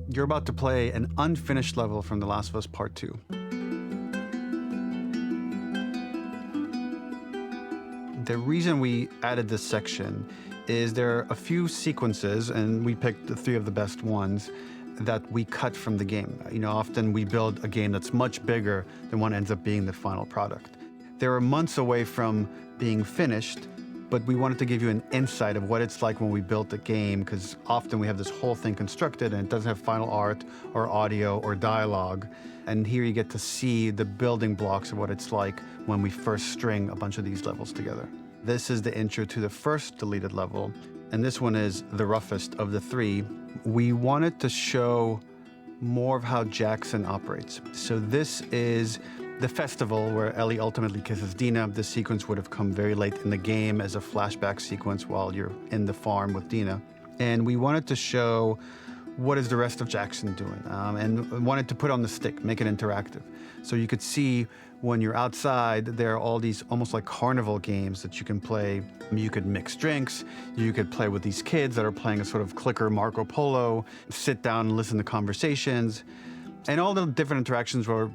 You're about to play an unfinished level from The Last of Us Part 2. The reason we added this section is there are a few sequences, and we picked the 3 of the best ones, that we cut from the game. Often we build a game that's much bigger than what ends up being the final product. They were months away from being finished, but we wanted to give you an insight of what it's like when we built a game, because often we have this whole thing constructed and it doesn't have final art or audio or dialogue. And here you get to see the building blocks of what it's like when we first string a bunch of these levels together. This is the intro to the first deleted level, and this one is the roughest of the 3. We wanted to show more of how Jackson operates. So this is the festival where Ellie ultimately kisses Dina. This sequence would have come very late in the game as a flashback sequence while you're in the farm with Dina. And we wanted to show what is the rest of Jackson doing, and wanted to put on the stick, make it interactive. So you could see when you're outside, there are all these almost like carnival games that you can play. You could mix drinks, you could play with these kids that are playing a sort of clicker Marco Polo, sit down and listen to conversations. And all the different interactions were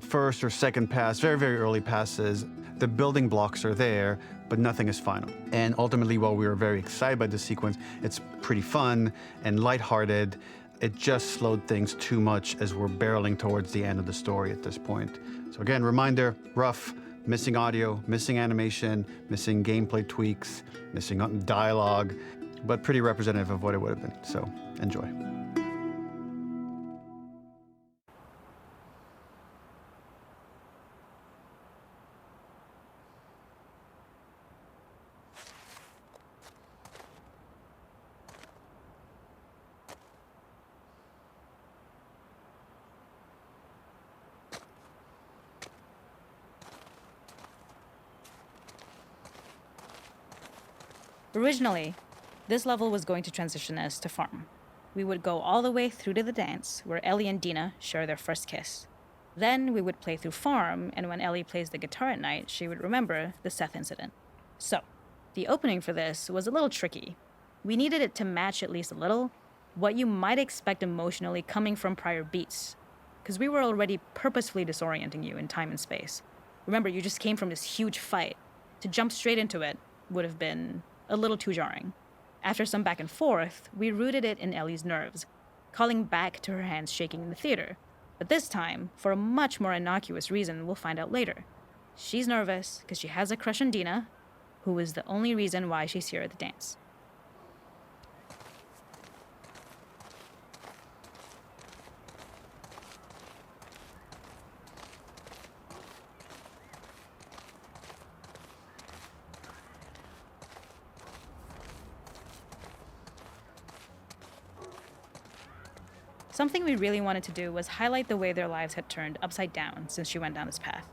first or second pass, very, very early passes. The building blocks are there, but nothing is final. And ultimately, while we were very excited by this sequence, it's pretty fun and lighthearted. It just slowed things too much as we're barreling towards the end of the story at this point. So again, reminder, rough, missing audio, missing animation, missing gameplay tweaks, missing dialogue, but pretty representative of what it would have been. So enjoy. Originally, this level was going to transition us to farm. We would go all the way through to the dance, where Ellie and Dina share their first kiss. Then we would play through farm, and when Ellie plays the guitar at night, she would remember the Seth incident. So, the opening for this was a little tricky. We needed it to match at least a little what you might expect emotionally coming from prior beats, because we were already purposefully disorienting you in time and space. Remember, you just came from this huge fight. To jump straight into it would have been a little too jarring. After some back and forth, we rooted it in Ellie's nerves, calling back to her hands shaking in the theater. But this time, for a much more innocuous reason we'll find out later. She's nervous because she has a crush on Dina, who is the only reason why she's here at the dance. Something we really wanted to do was highlight the way their lives had turned upside down since she went down this path.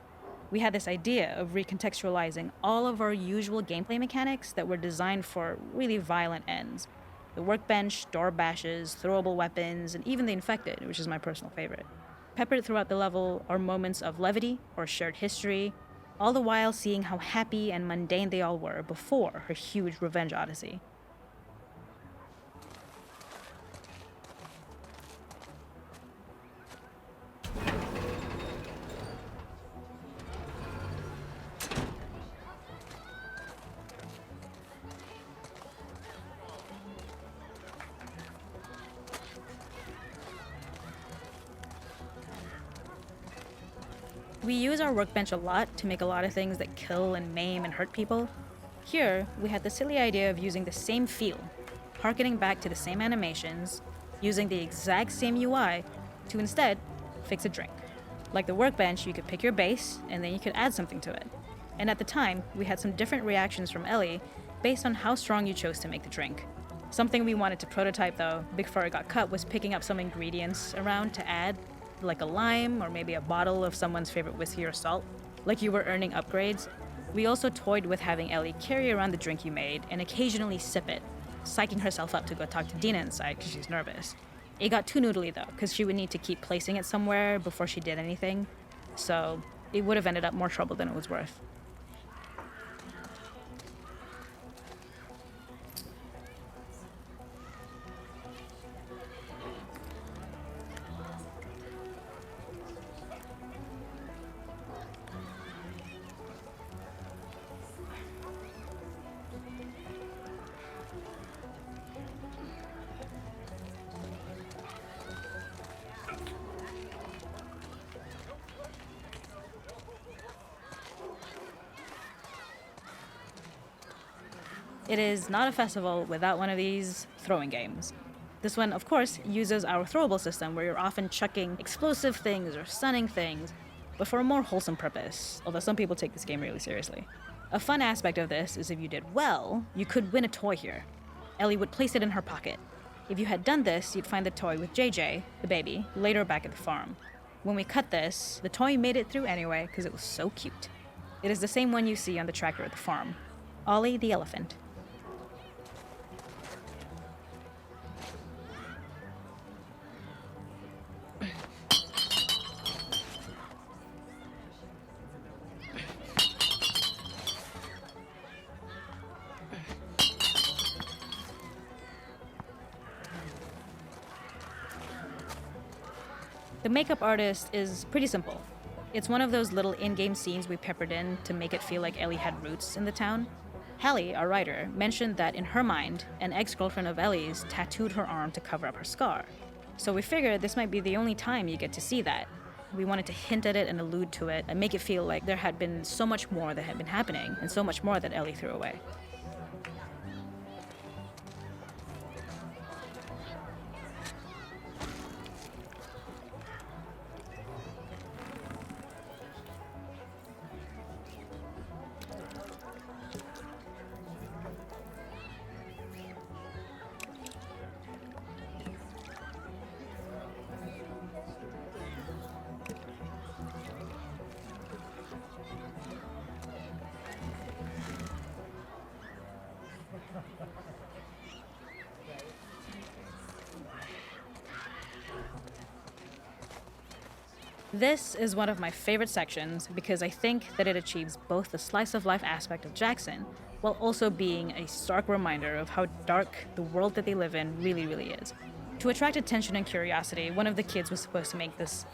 We had this idea of recontextualizing all of our usual gameplay mechanics that were designed for really violent ends. The workbench, door bashes, throwable weapons, and even the infected, which is my personal favorite. Peppered throughout the level are moments of levity or shared history, all the while seeing how happy and mundane they all were before her huge revenge odyssey. We use our workbench a lot to make a lot of things that kill and maim and hurt people. Here, we had the silly idea of using the same feel, harkening back to the same animations, using the exact same UI to instead fix a drink. Like the workbench, you could pick your base, and then you could add something to it. And at the time, we had some different reactions from Ellie based on how strong you chose to make the drink. Something we wanted to prototype though, before it got cut, was picking up some ingredients around to add, like a lime or maybe a bottle of someone's favorite whiskey or salt, like you were earning upgrades. We also toyed with having Ellie carry around the drink you made and occasionally sip it, psyching herself up to go talk to Dina inside because she's nervous. It got too noodly though, because she would need to keep placing it somewhere before she did anything, so it would have ended up more trouble than it was worth. It is not a festival without one of these throwing games. This one, of course, uses our throwable system where you're often chucking explosive things or stunning things, but for a more wholesome purpose, although some people take this game really seriously. A fun aspect of this is if you did well, you could win a toy here. Ellie would place it in her pocket. If you had done this, you'd find the toy with JJ, the baby, later back at the farm. When we cut this, the toy made it through anyway because it was so cute. It is the same one you see on the tractor at the farm. Ollie the elephant. The makeup artist is pretty simple. It's one of those little in-game scenes we peppered in to make it feel like Ellie had roots in the town. Hallie, our writer, mentioned that in her mind, an ex-girlfriend of Ellie's tattooed her arm to cover up her scar. So we figured this might be the only time you get to see that. We wanted to hint at it and allude to it and make it feel like there had been so much more that had been happening and so much more that Ellie threw away. This is one of my favorite sections because I think that it achieves both the slice of life aspect of Jackson while also being a stark reminder of how dark the world that they live in really is. To attract attention and curiosity, one of the kids was supposed to make this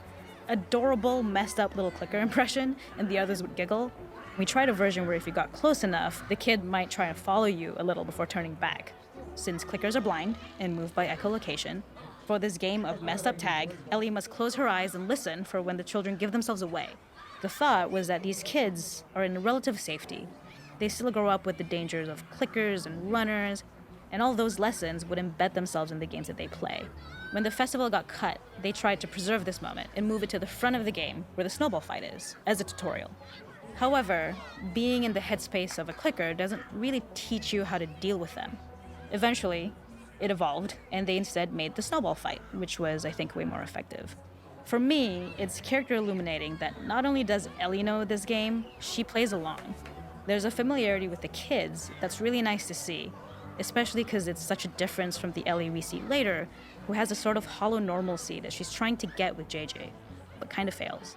adorable, messed up little clicker impression and the others would giggle. We tried a version where if you got close enough, the kid might try and follow you a little before turning back. Since clickers are blind and move by echolocation, for this game of messed up tag, Ellie must close her eyes and listen for when the children give themselves away. The thought was that these kids are in relative safety. They still grow up with the dangers of clickers and runners, and all those lessons would embed themselves in the games that they play. When the festival got cut, they tried to preserve this moment and move it to the front of the game where the snowball fight is, as a tutorial. However, being in the headspace of a clicker doesn't really teach you how to deal with them. Eventually, it evolved, and they instead made the snowball fight, which was, I think, way more effective. For me, it's character illuminating that not only does Ellie know this game, she plays along. There's a familiarity with the kids that's really nice to see, especially because it's such a difference from the Ellie we see later, who has a sort of hollow normalcy that she's trying to get with JJ, but kind of fails.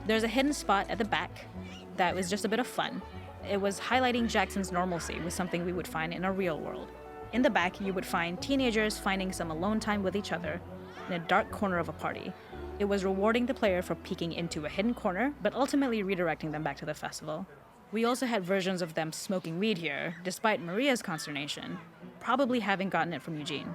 There's a hidden spot at the back that was just a bit of fun. It was highlighting Jackson's normalcy with something we would find in a real world. In the back, you would find teenagers finding some alone time with each other in a dark corner of a party. It was rewarding the player for peeking into a hidden corner, but ultimately redirecting them back to the festival. We also had versions of them smoking weed here, despite Maria's consternation, probably having gotten it from Eugene.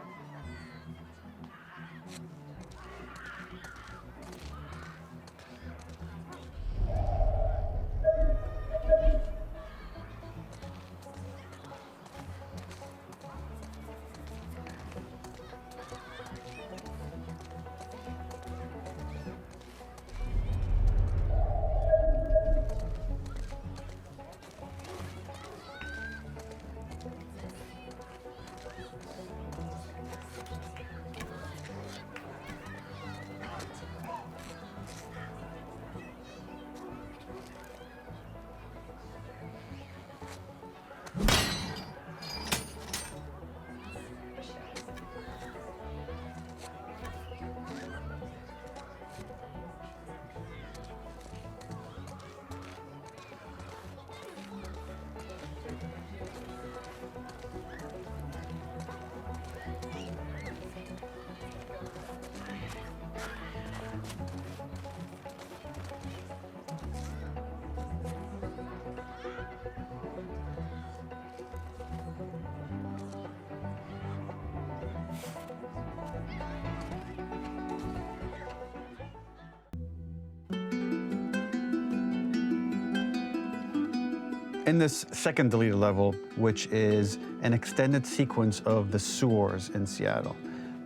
In this second deleted level, which is an extended sequence of the sewers in Seattle,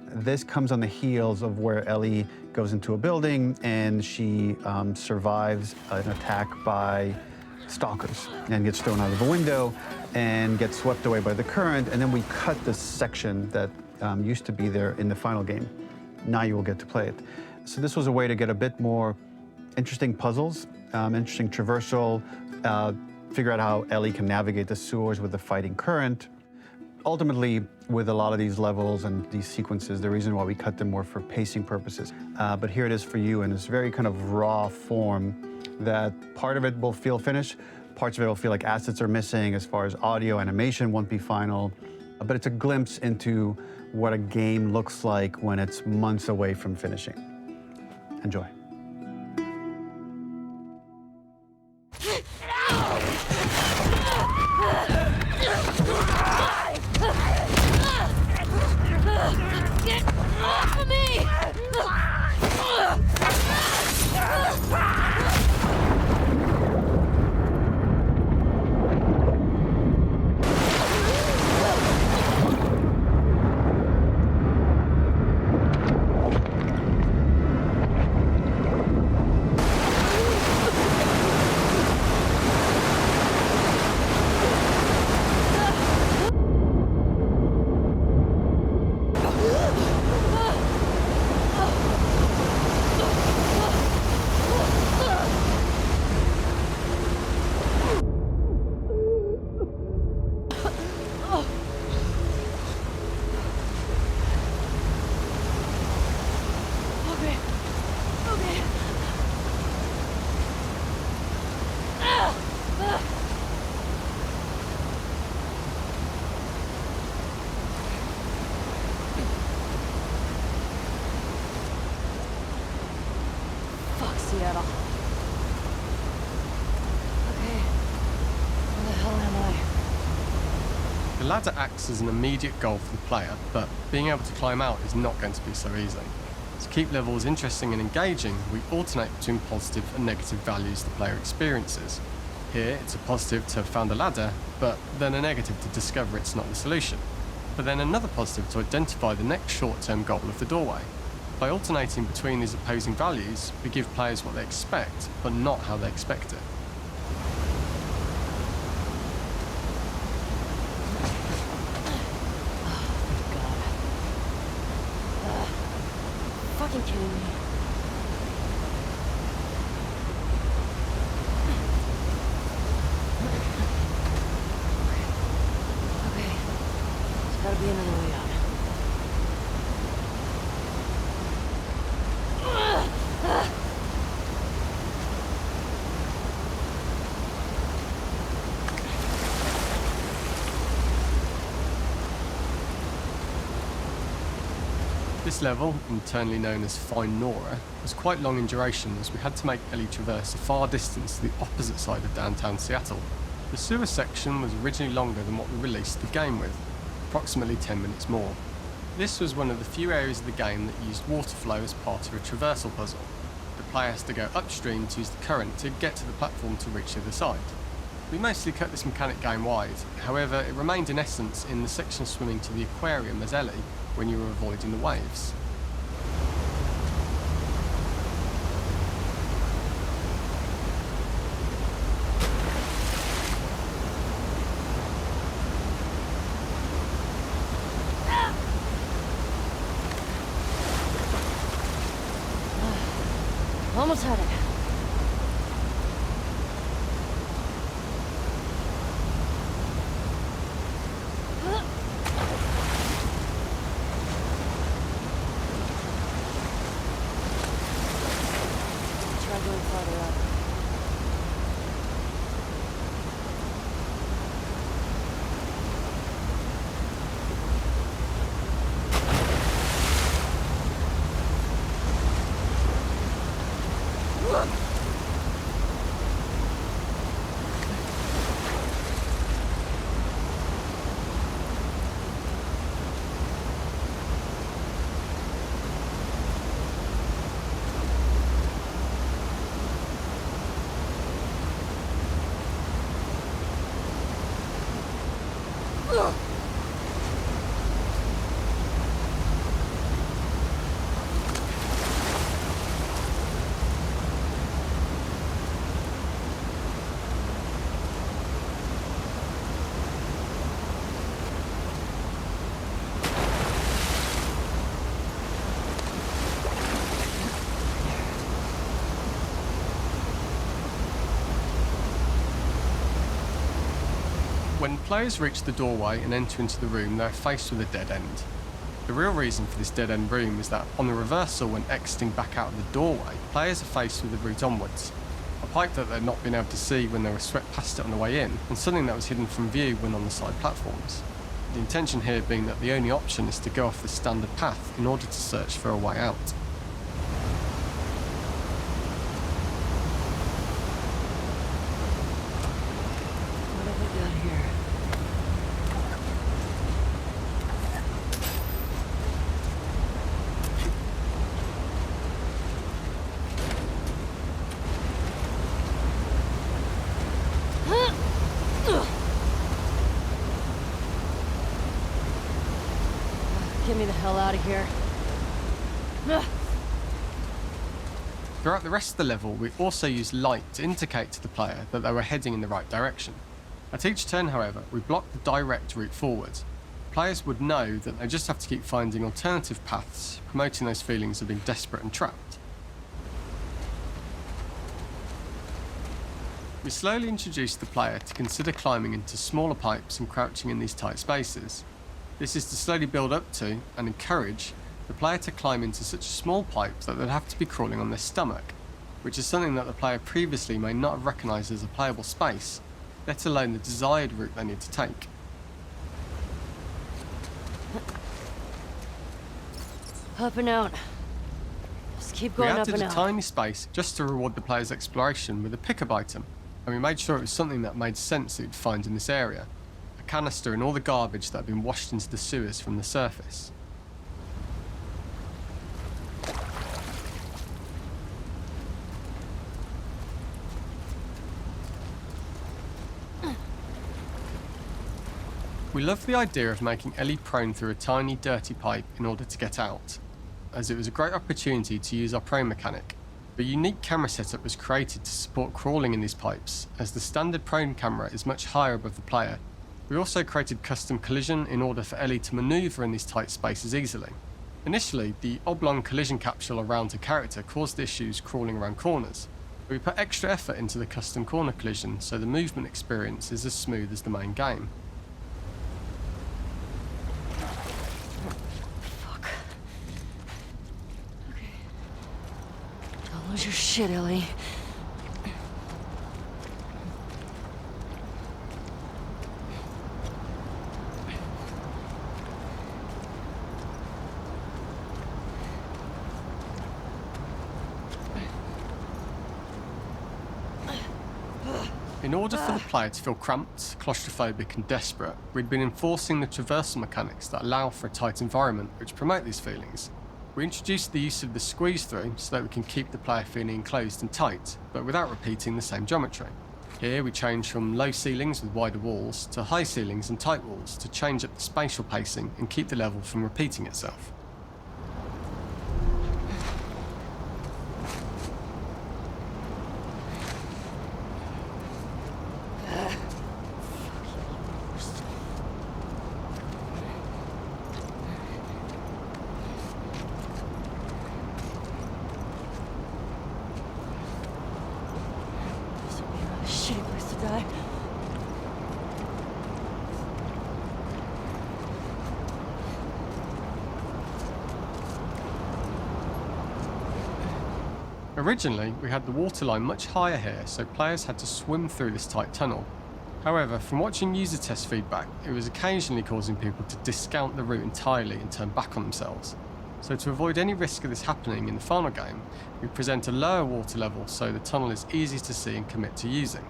this comes on the heels of where Ellie goes into a building and she survives an attack by stalkers and gets thrown out of the window and gets swept away by the current. And then we cut this section that used to be there in the final game. Now you will get to play it. So this was a way to get a bit more interesting puzzles, interesting traversal, figure out how Ellie can navigate the sewers with the fighting current. Ultimately, with a lot of these levels and these sequences, the reason why we cut them were for pacing purposes. But here it is for you in this very kind of raw form that part of it will feel finished, parts of it will feel like assets are missing as far as audio, animation won't be final. But it's a glimpse into what a game looks like when it's months away from finishing. Enjoy. Get off of me! Seattle. Okay. Where the hell am I? The ladder acts as an immediate goal for the player, but being able to climb out is not going to be so easy. To keep levels interesting and engaging, we alternate between positive and negative values the player experiences. Here, it's a positive to have found a ladder, but then a negative to discover it's not the solution. But then another positive to identify the next short-term goal of the doorway. By alternating between these opposing values, we give players what they expect, but not how they expect it. Fucking kidding me. Okay. There's gotta be another way out. This level, internally known as Find Nora, was quite long in duration as we had to make Ellie traverse a far distance to the opposite side of downtown Seattle. The sewer section was originally longer than what we released the game with, approximately 10 minutes more. This was one of the few areas of the game that used water flow as part of a traversal puzzle. The player has to go upstream to use the current to get to the platform to reach the other side. We mostly cut this mechanic game-wide, however it remained in essence in the section swimming to the aquarium as Ellie, when you were avoiding the waves. Almost had it. Try going farther up. When players reach the doorway and enter into the room, they are faced with a dead end. The real reason for this dead-end room is that on the reversal, when exiting back out of the doorway, players are faced with a route onwards. A pipe that they'd not been able to see when they were swept past it on the way in, and something that was hidden from view when on the side platforms. The intention here being that the only option is to go off the standard path in order to search for a way out. What have we got here? Get me the hell out of here. Throughout the rest of the level, we also use light to indicate to the player that they were heading in the right direction. At each turn, however, we block the direct route forward. Players would know that they just have to keep finding alternative paths, promoting those feelings of being desperate and trapped. We slowly introduce the player to consider climbing into smaller pipes and crouching in these tight spaces. This is to slowly build up to, and encourage, the player to climb into such small pipes that they'd have to be crawling on their stomach, which is something that the player previously may not have recognised as a playable space, let alone the desired route they need to take. Up and out. Just keep We going up added and a out. tiny space just to reward the player's exploration with a pickup item, and we made sure it was something that made sense that you'd find in this area. A canister and all the garbage that had been washed into the sewers from the surface. We loved the idea of making Ellie prone through a tiny, dirty pipe in order to get out, as it was a great opportunity to use our prone mechanic. A unique camera setup was created to support crawling in these pipes, as the standard prone camera is much higher above the player. We also created custom collision in order for Ellie to manoeuvre in these tight spaces easily. Initially, the oblong collision capsule around her character caused issues crawling around corners. We put extra effort into the custom corner collision so the movement experience is as smooth as the main game. Fuck. Okay. Don't lose your shit, Ellie. In order for the player to feel cramped, claustrophobic and desperate, we'd been enforcing the traversal mechanics that allow for a tight environment which promote these feelings. We introduced the use of the squeeze through so that we can keep the player feeling enclosed and tight, but without repeating the same geometry. Here we change from low ceilings with wider walls to high ceilings and tight walls to change up the spatial pacing and keep the level from repeating itself. Shitty place to die. Originally, we had the waterline much higher here, so players had to swim through this tight tunnel. However, from watching user test feedback, it was occasionally causing people to discount the route entirely and turn back on themselves. So to avoid any risk of this happening in the final game, we present a lower water level so the tunnel is easy to see and commit to using.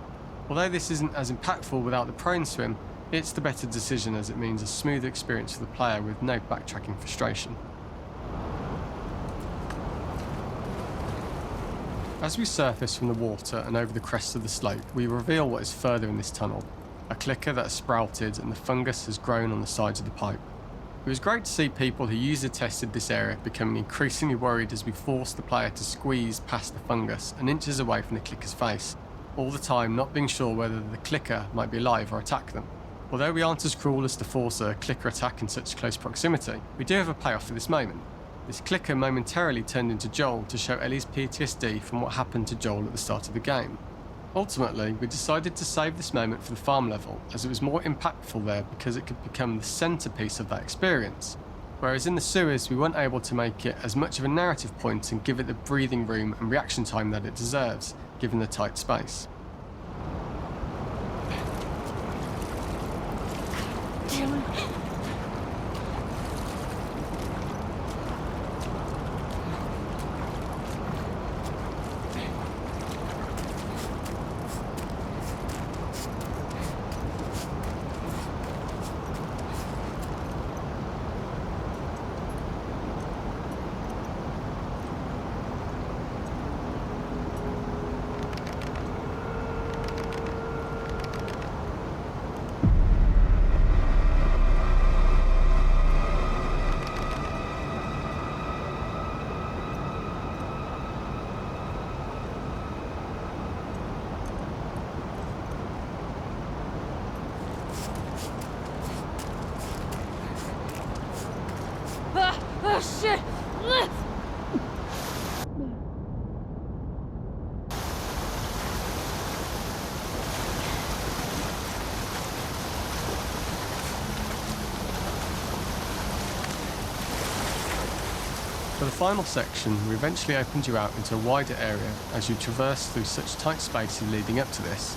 Although this isn't as impactful without the prone swim, it's the better decision as it means a smoother experience for the player with no backtracking frustration. As we surface from the water and over the crest of the slope, we reveal what is further in this tunnel. a clicker that has sprouted and the fungus has grown on the sides of the pipe. It was great to see people who user tested this area becoming increasingly worried as we forced the player to squeeze past the fungus and inches away from the clicker's face, all the time not being sure whether the clicker might be alive or attack them. Although we aren't as cruel as to force a clicker attack in such close proximity, we do have a payoff for this moment. This clicker momentarily turned into Joel to show Ellie's PTSD from what happened to Joel at the start of the game. Ultimately, we decided to save this moment for the farm level, as it was more impactful there because it could become the centrepiece of that experience. Whereas in the sewers, we weren't able to make it as much of a narrative point and give it the breathing room and reaction time that it deserves, given the tight space. Oh shit! For the final section, we eventually opened you out into a wider area as you traverse through such tight spaces leading up to this,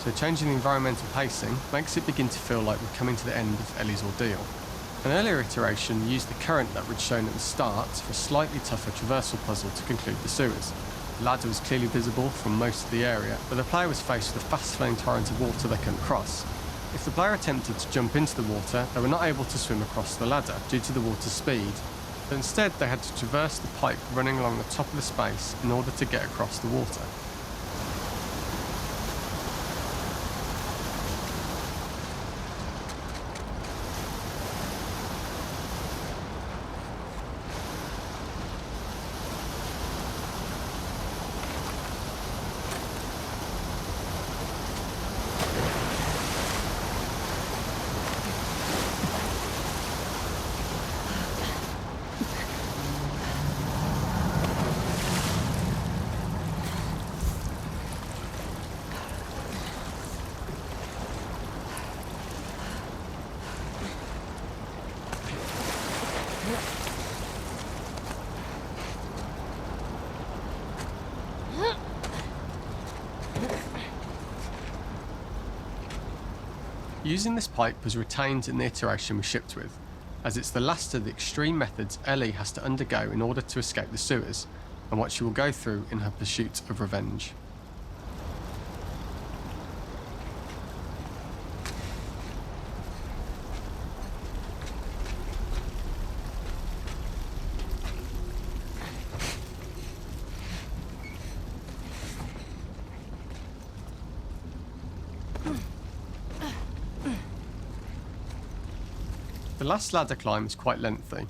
so changing the environmental pacing makes it begin to feel like we're coming to the end of Ellie's ordeal. An earlier iteration used the current that we'd shown at the start for a slightly tougher traversal puzzle to conclude the sewers. The ladder was clearly visible from most of the area, but the player was faced with a fast-flowing torrent of water they couldn't cross. If the player attempted to jump into the water, they were not able to swim across the ladder due to the water's speed, but instead they had to traverse the pipe running along the top of the space in order to get across the water. Using this pipe was retained in the iteration we shipped with, as it's the last of the extreme methods Ellie has to undergo in order to escape the sewers, and what she will go through in her pursuit of revenge. The last ladder climb is quite lengthy,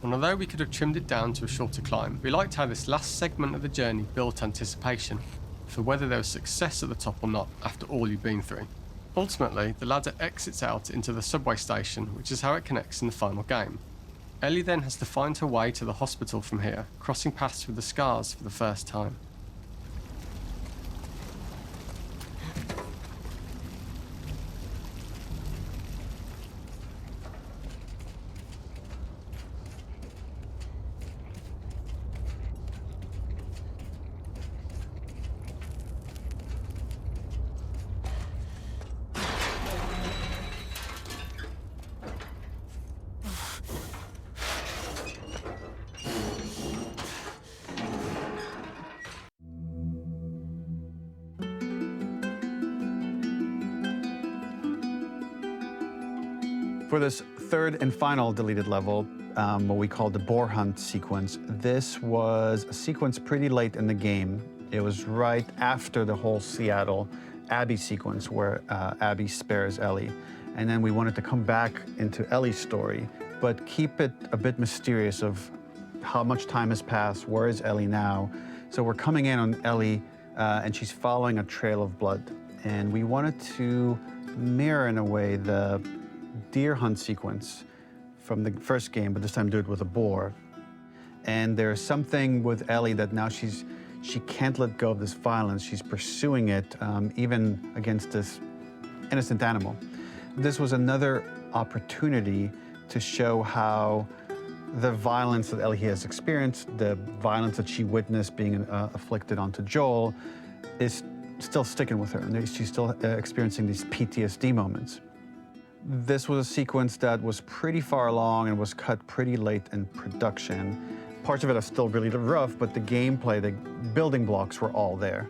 and although we could have trimmed it down to a shorter climb, we liked how this last segment of the journey built anticipation for whether there was success at the top or not after all you've been through. Ultimately, the ladder exits out into the subway station, which is how it connects in the final game. Ellie then has to find her way to the hospital from here, crossing paths with the scars for the first time. For this third and final deleted level, what we call the boar hunt sequence, this was a sequence pretty late in the game. It was right after the whole Seattle Abby sequence where Abby spares Ellie. And then we wanted to come back into Ellie's story, but keep it a bit mysterious of how much time has passed, where is Ellie now? So we're coming in on Ellie, and she's following a trail of blood. And we wanted to mirror, in a way, the deer hunt sequence from the first game, but this time do it with a boar. And there's something with Ellie that now she can't let go of this violence. She's pursuing it, even against this innocent animal. This was another opportunity to show how the violence that Ellie has experienced, the violence that she witnessed being afflicted onto Joel, is still sticking with her, and she's still experiencing these PTSD moments. This was a sequence that was pretty far along and was cut pretty late in production. Parts of it are still really rough, but the gameplay, the building blocks were all there.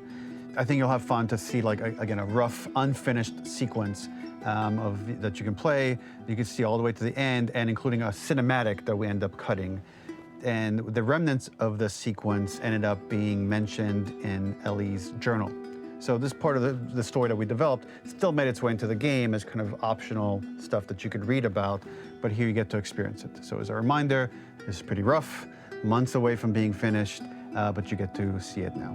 I think you'll have fun to see, like, again, a rough, unfinished sequence that you can play. You can see all the way to the end, and including a cinematic that we end up cutting. And the remnants of the sequence ended up being mentioned in Ellie's journal. So this part of the story that we developed still made its way into the game as kind of optional stuff that you could read about, but here you get to experience it. So as a reminder, this is pretty rough, months away from being finished, but you get to see it now.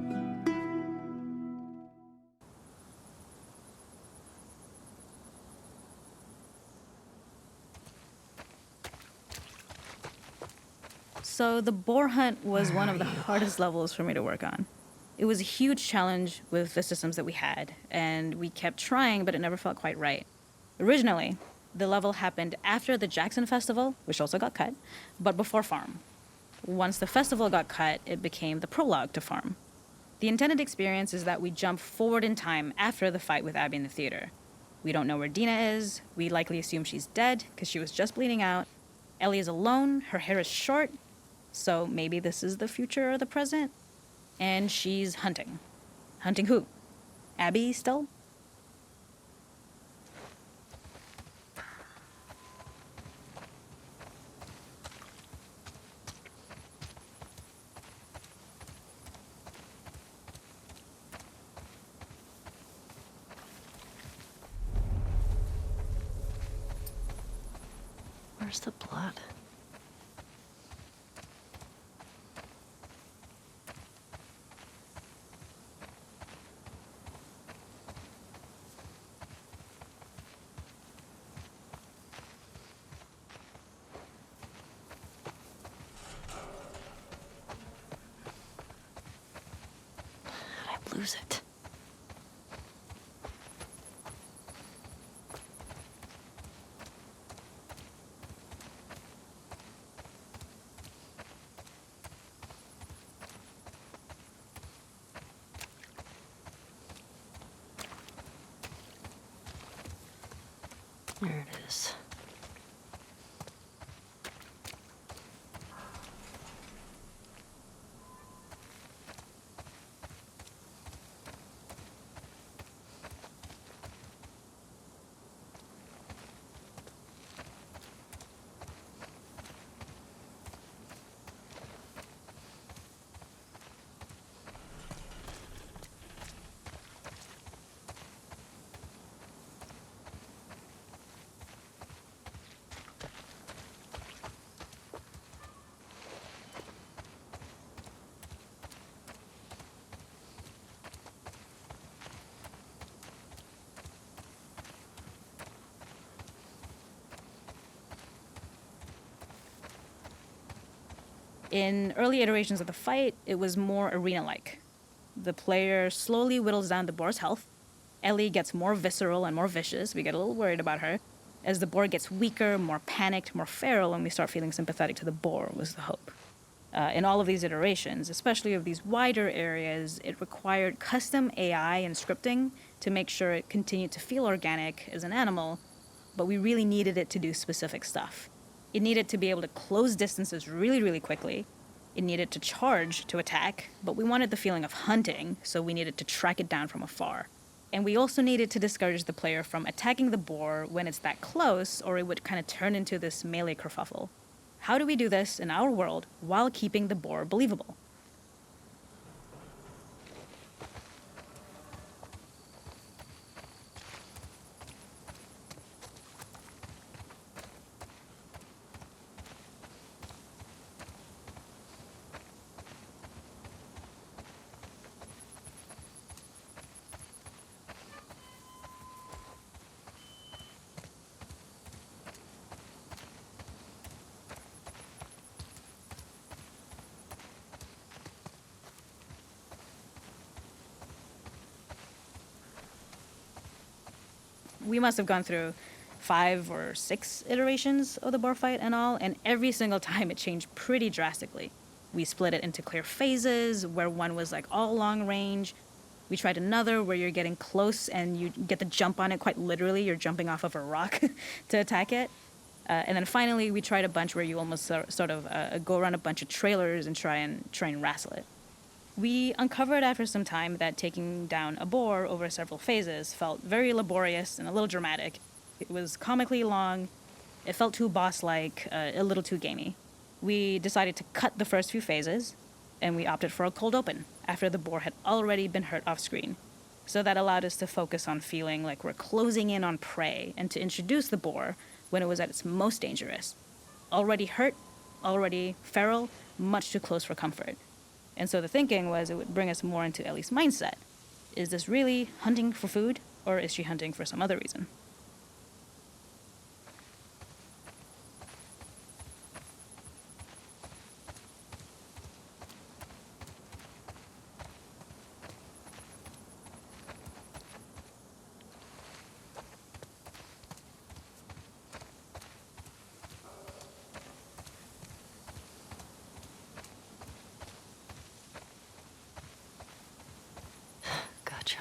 So the boar hunt was one of the hardest levels for me to work on. It was a huge challenge with the systems that we had, and we kept trying, but it never felt quite right. Originally, the level happened after the Jackson Festival, which also got cut, but before Farm. Once the festival got cut, it became the prologue to Farm. The intended experience is that we jump forward in time after the fight with Abby in the theater. We don't know where Dina is. We likely assume she's dead because she was just bleeding out. Ellie is alone. Her hair is short. So maybe this is the future or the present. And she's hunting. Hunting who? Abby still? Where's the blood? How'd I lose it? There it is. In early iterations of the fight, it was more arena-like. The player slowly whittles down the boar's health. Ellie gets more visceral and more vicious. We get a little worried about her. As the boar gets weaker, more panicked, more feral, and we start feeling sympathetic to the boar was the hope. In all of these iterations, especially of these wider areas, it required custom AI and scripting to make sure it continued to feel organic as an animal, but we really needed it to do specific stuff. It needed to be able to close distances really, really quickly. It needed to charge to attack, but we wanted the feeling of hunting, so we needed to track it down from afar. And we also needed to discourage the player from attacking the boar when it's that close, or it would kind of turn into this melee kerfuffle. How do we do this in our world while keeping the boar believable? We must have gone through 5 or 6 iterations of the boar fight and all, and every single time it changed pretty drastically. We split it into clear phases, where one was like all long range. We tried another where you're getting close and you get the jump on it quite literally. You're jumping off of a rock to attack it. And then finally, we tried a bunch where you almost sort of go around a bunch of trailers and try and wrestle it. We uncovered after some time that taking down a boar over several phases felt very laborious and a little dramatic. It was comically long, it felt too boss-like, a little too gamey. We decided to cut the first few phases, and we opted for a cold open after the boar had already been hurt off-screen. So that allowed us to focus on feeling like we're closing in on prey and to introduce the boar when it was at its most dangerous. Already hurt, already feral, much too close for comfort. And so the thinking was it would bring us more into Ellie's mindset. Is this really hunting for food, or is she hunting for some other reason? Gotcha.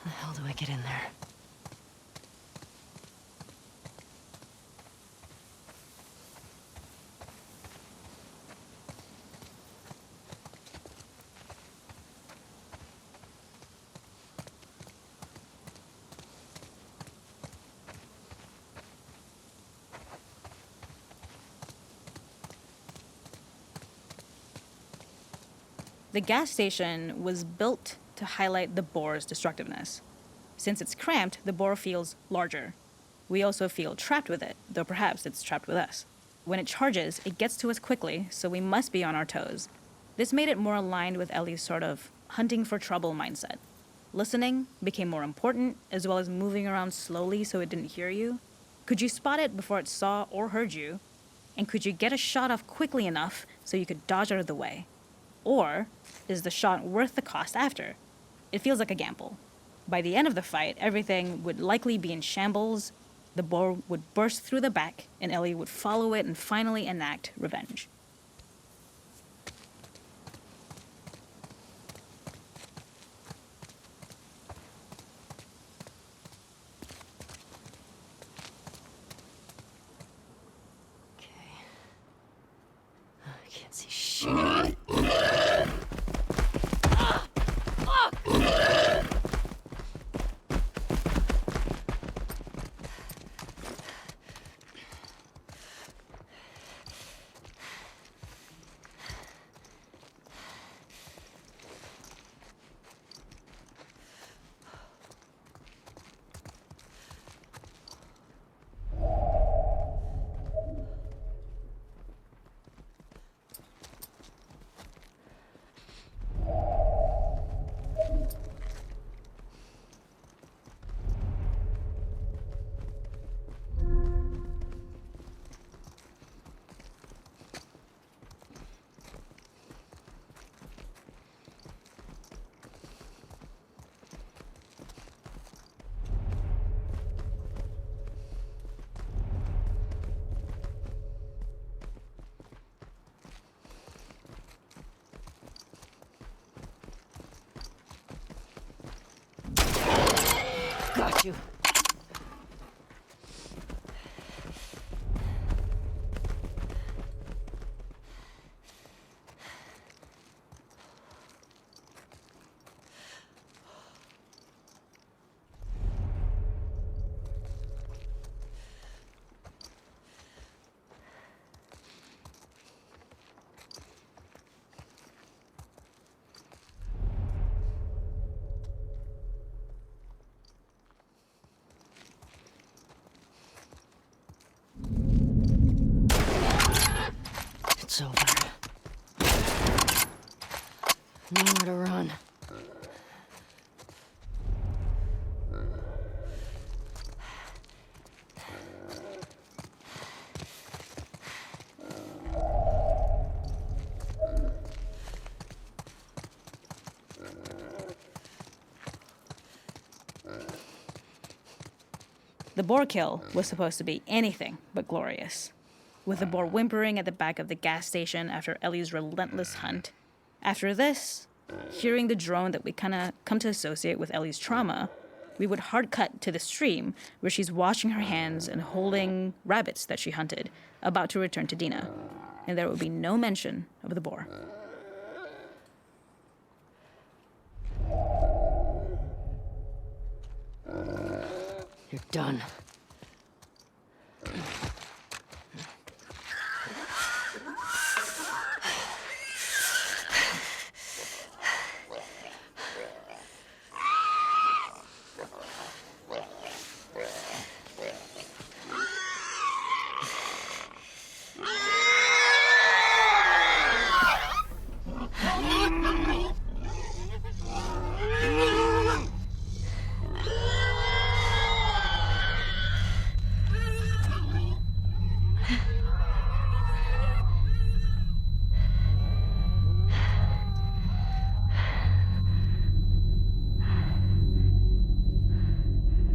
How the hell do I get in there? The gas station was built to highlight the boar's destructiveness. Since it's cramped, the boar feels larger. We also feel trapped with it, though perhaps it's trapped with us. When it charges, it gets to us quickly, so we must be on our toes. This made it more aligned with Ellie's sort of hunting for trouble mindset. Listening became more important, as well as moving around slowly so it didn't hear you. Could you spot it before it saw or heard you? And could you get a shot off quickly enough so you could dodge out of the way? Or is the shot worth the cost after? It feels like a gamble. By the end of the fight, everything would likely be in shambles, the boar would burst through the back, and Ellie would follow it and finally enact revenge. Okay. I can't see shit. Nowhere to run. The boar kill was supposed to be anything but glorious, with the boar whimpering at the back of the gas station after Ellie's relentless hunt. After this, hearing the drone that we kind of come to associate with Ellie's trauma, we would hard cut to the stream where she's washing her hands and holding rabbits that she hunted, about to return to Dina, and there would be no mention of the boar. You're done.